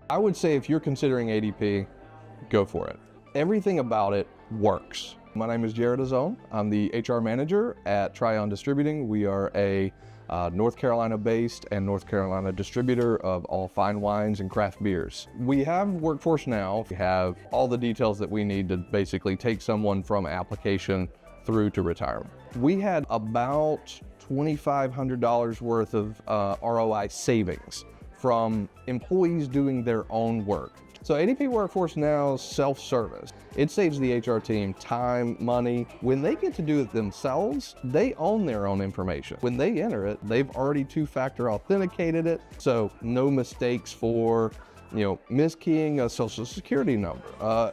I would say if you're considering ADP, go for it. Everything about it works. My name is Jared Azone. I'm the HR manager at Tryon Distributing. We are a North Carolina-based and North Carolina distributor of all fine wines and craft beers. We have Workforce Now. We have all the details that we need to basically take someone from application through to retirement. We had about $2,500 worth of ROI savings from employees doing their own work. So ADP Workforce Now's self-service. It saves the HR team time, money. When they get to do it themselves, they own their own information. When they enter it, they've already two-factor authenticated it, so no mistakes for, miskeying a social security number,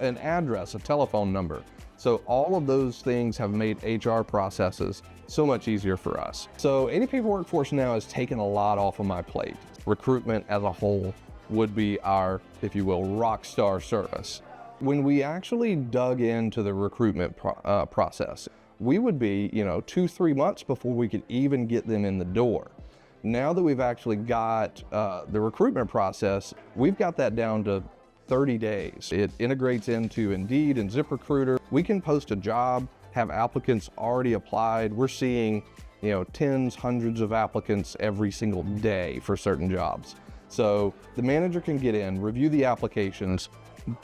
an address, a telephone number. So all of those things have made HR processes so much easier for us. So ADP Workforce Now has taken a lot off of my plate. Recruitment as a whole would be our, if you will, rock star service. When we actually dug into the recruitment process, we would be, 2-3 months before we could even get them in the door. Now that we've actually got the recruitment process, we've got that down to 30 days. It integrates into Indeed and ZipRecruiter. We can post a job, have applicants already applied. We're seeing, tens, hundreds of applicants every single day for certain jobs. So the manager can get in, review the applications,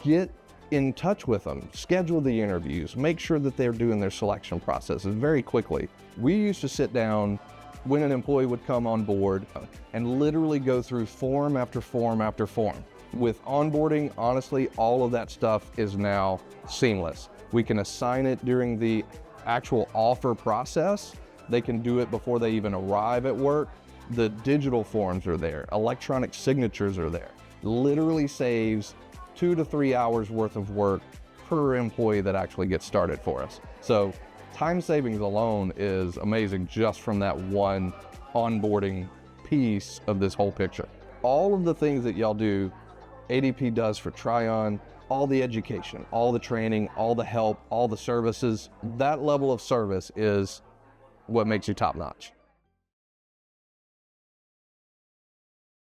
get in touch with them, schedule the interviews, make sure that they're doing their selection processes very quickly. We used to sit down when an employee would come on board and literally go through form after form after form. With onboarding, honestly, all of that stuff is now seamless. We can assign it during the actual offer process. They can do it before they even arrive at work. The digital forms are there, electronic signatures are there. Literally saves 2 to 3 hours worth of work per employee that actually gets started for us. So time savings alone is amazing just from that one onboarding piece of this whole picture. All of the things that y'all do, ADP does for Tryon, all the education, all the training, all the help, all the services, that level of service is what makes you top notch.